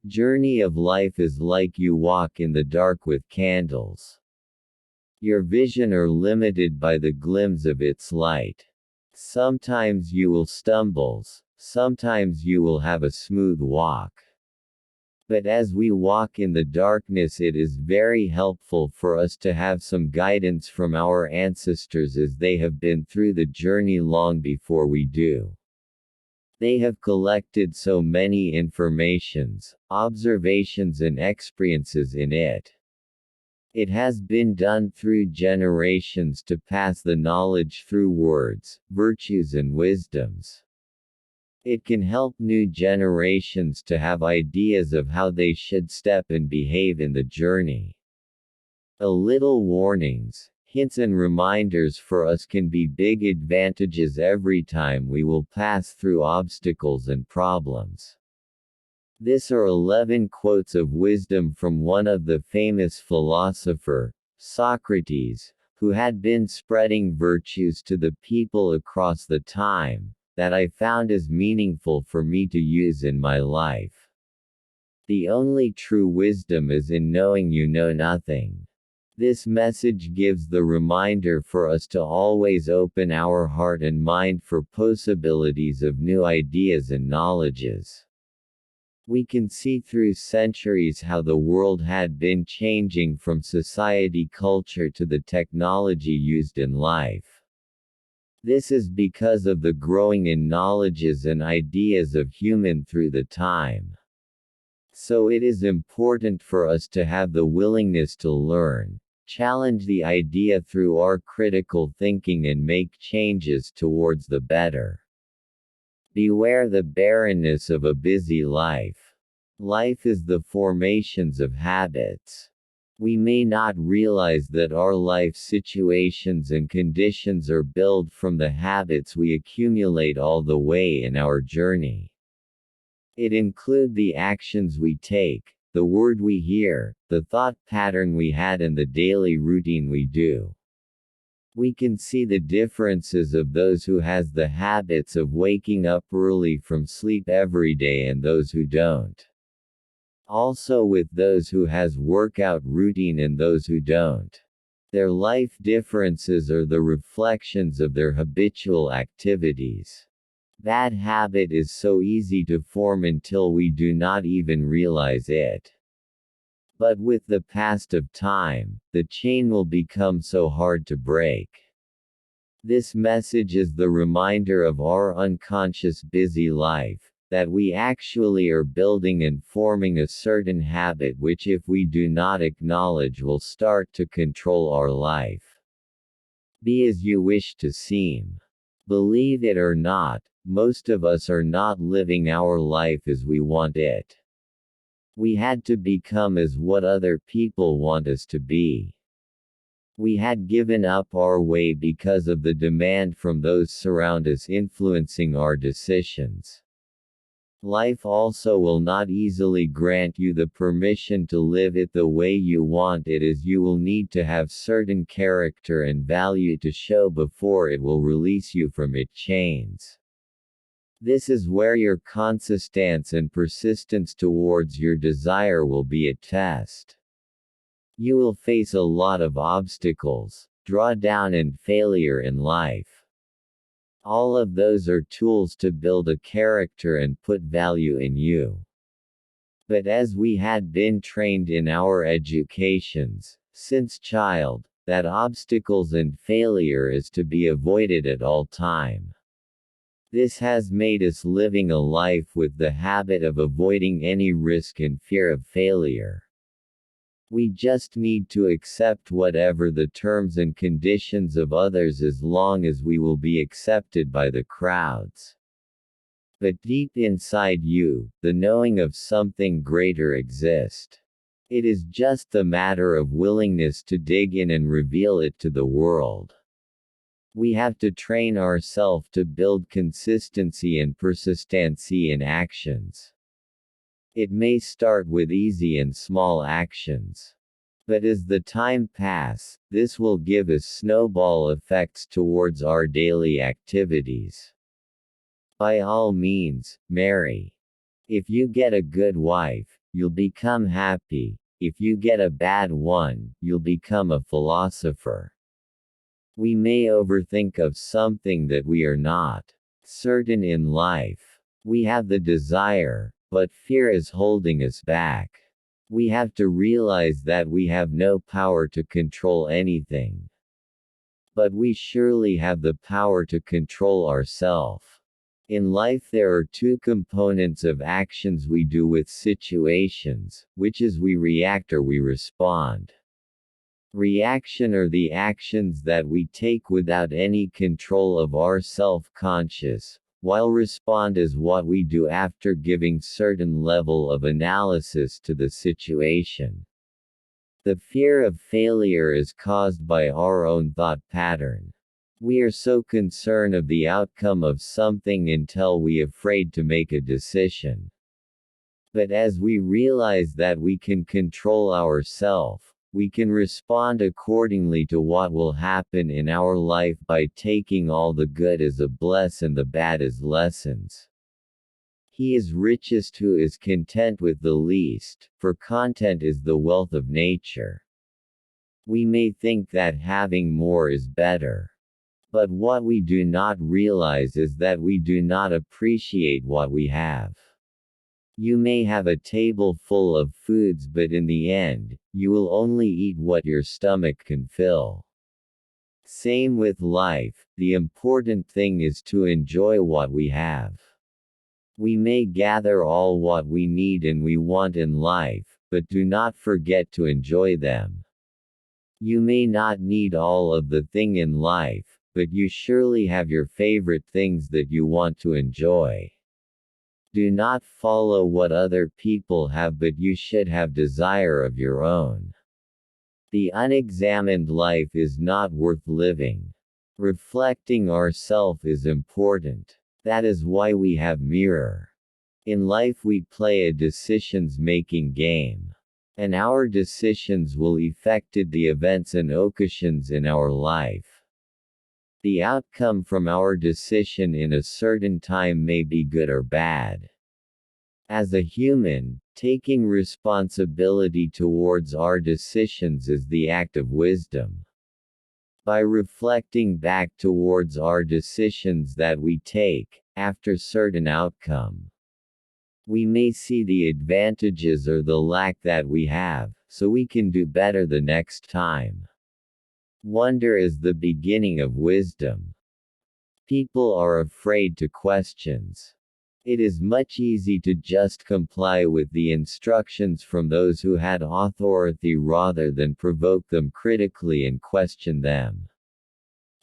Journey of life is like you walk in the dark with candles. Your vision are limited by the glimpse of its light. Sometimes you will stumble, sometimes you will have a smooth walk. But as we walk in the darkness, it is very helpful for us to have some guidance from our ancestors, as they have been through the journey long before we do. They have collected so many informations, observations and experiences in it. It has been done through generations to pass the knowledge through words, virtues and wisdoms. It can help new generations to have ideas of how they should step and behave in the journey. A little warnings, hints and reminders for us can be big advantages every time we will pass through obstacles and problems. This are 11 quotes of wisdom from one of the famous philosopher, Socrates, who had been spreading virtues to the people across the time, that I found is meaningful for me to use in my life. The only true wisdom is in knowing you know nothing. This message gives the reminder for us to always open our heart and mind for possibilities of new ideas and knowledges. We can see through centuries how the world had been changing from society culture to the technology used in life. This is because of the growing in knowledges and ideas of human through the time. So it is important for us to have the willingness to learn, challenge the idea through our critical thinking and make changes towards the better. Beware the barrenness of a busy life. Life is the formations of habits. We may not realize that our life situations and conditions are built from the habits we accumulate all the way in our journey. It includes the actions we take, the word we hear, the thought pattern we had and the daily routine we do. We can see the differences of those who has the habits of waking up early from sleep every day and those who don't. Also with those who has workout routine and those who don't. Their life differences are the reflections of their habitual activities. Bad habit is so easy to form until we do not even realize it. But with the passage of time, the chain will become so hard to break. This message is the reminder of our unconscious busy life, that we actually are building and forming a certain habit which, if we do not acknowledge, will start to control our life. Be as you wish to seem. Believe it or not, most of us are not living our life as we want it. We had to become as what other people want us to be. We had given up our way because of the demand from those surround us influencing our decisions. Life also will not easily grant you the permission to live it the way you want it, as you will need to have certain character and value to show before it will release you from its chains. This is where your consistency and persistence towards your desire will be a test. You will face a lot of obstacles, drawdown and failure in life. All of those are tools to build a character and put value in you. But as we had been trained in our educations, since child, that obstacles and failure is to be avoided at all time. This has made us living a life with the habit of avoiding any risk and fear of failure. We just need to accept whatever the terms and conditions of others, as long as we will be accepted by the crowds. But deep inside you, the knowing of something greater exists. It is just the matter of willingness to dig in and reveal it to the world. We have to train ourselves to build consistency and persistency in actions. It may start with easy and small actions. But as the time passes, this will give us snowball effects towards our daily activities. By all means, marry. If you get a good wife, you'll become happy. If you get a bad one, you'll become a philosopher. We may overthink of something that we are not certain in life. We have the desire, but fear is holding us back. We have to realize that we have no power to control anything. But we surely have the power to control ourselves. In life there are two components of actions we do with situations, which is we react or we respond. Reaction are the actions that we take without any control of our self-conscious, while respond is what we do after giving certain level of analysis to the situation. The fear of failure is caused by our own thought pattern. We are so concerned of the outcome of something until we afraid to make a decision. But as we realize that we can control ourselves, we can respond accordingly to what will happen in our life by taking all the good as a bless and the bad as lessons. He is richest who is content with the least, for content is the wealth of nature. We may think that having more is better. But what we do not realize is that we do not appreciate what we have. You may have a table full of foods, but in the end, you will only eat what your stomach can fill. Same with life, the important thing is to enjoy what we have. We may gather all what we need and we want in life, but do not forget to enjoy them. You may not need all of the thing in life, but you surely have your favorite things that you want to enjoy. Do not follow what other people have, but you should have desire of your own. The unexamined life is not worth living. Reflecting ourself is important. That is why we have mirror. In life we play a decisions-making game. And our decisions will affect the events and occasions in our life. The outcome from our decision in a certain time may be good or bad. As a human, taking responsibility towards our decisions is the act of wisdom. By reflecting back towards our decisions that we take, after certain outcome, we may see the advantages or the lack that we have, so we can do better the next time. Wonder is the beginning of wisdom. People are afraid to questions. It is much easy to just comply with the instructions from those who had authority rather than provoke them critically and question them.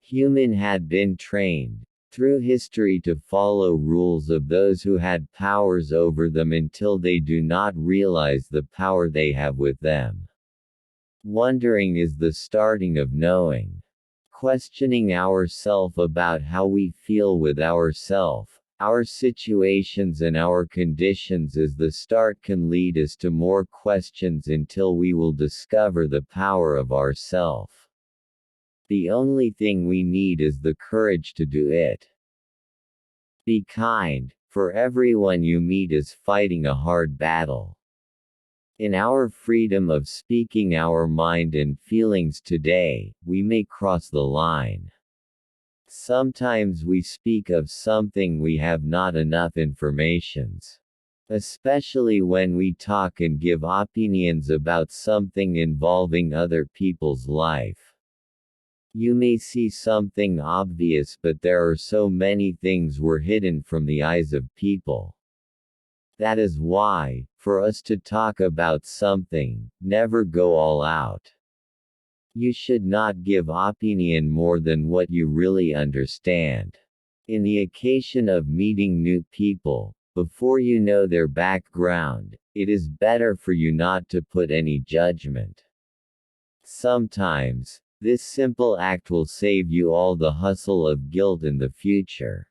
Human had been trained, through history, to follow rules of those who had powers over them until they do not realize the power they have with them. Wondering is the starting of knowing. Questioning ourself about how we feel with ourself, our situations and our conditions is the start can lead us to more questions until we will discover the power of ourself. The only thing we need is the courage to do it. Be kind, for everyone you meet is fighting a hard battle. In our freedom of speaking our mind and feelings today, we may cross the line. Sometimes we speak of something we have not enough informations. Especially when we talk and give opinions about something involving other people's life. You may see something obvious, but there are so many things were hidden from the eyes of people. That is why, for us to talk about something, never go all out. You should not give opinion more than what you really understand. In the occasion of meeting new people, before you know their background, it is better for you not to put any judgment. Sometimes, this simple act will save you all the hustle of guilt in the future.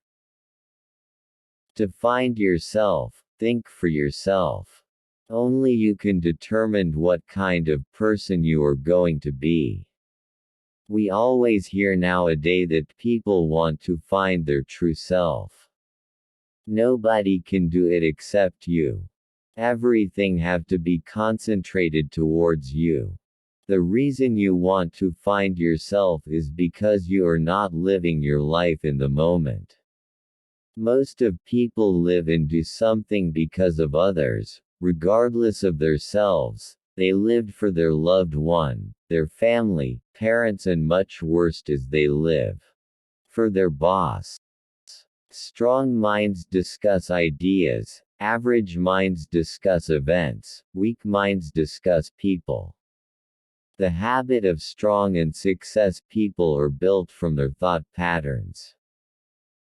To find yourself, think for yourself. Only you can determine what kind of person you are going to be. We always hear nowadays that people want to find their true self. Nobody can do it except you. Everything have to be concentrated towards you. The reason you want to find yourself is because you are not living your life in the moment. Most of people live and do something because of others, regardless of themselves. They lived for their loved one, their family, parents, and much worse is they live for their boss. Strong minds discuss ideas, average minds discuss events, weak minds discuss people. The habit of strong and success people are built from their thought patterns.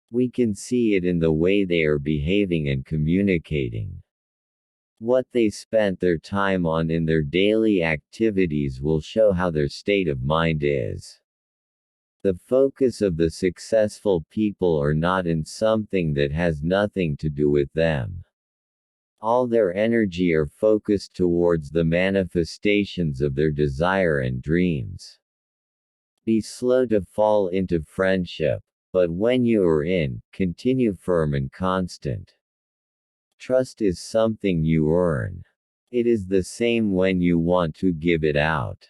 We can see it in the way they are behaving and communicating. What they spent their time on in their daily activities will show how their state of mind is. The focus of the successful people are not in something that has nothing to do with them. All their energy are focused towards the manifestations of their desire and dreams. Be slow to fall into friendship, but when you are in, continue firm and constant. Trust is something you earn. It is the same when you want to give it out.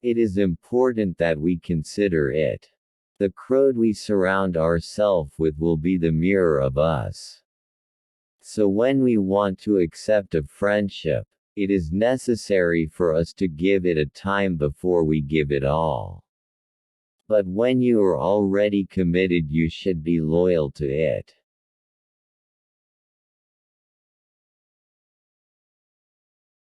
It is important that we consider it. The crowd we surround ourselves with will be the mirror of us. So when we want to accept a friendship, it is necessary for us to give it a time before we give it all. But when you are already committed, you should be loyal to it.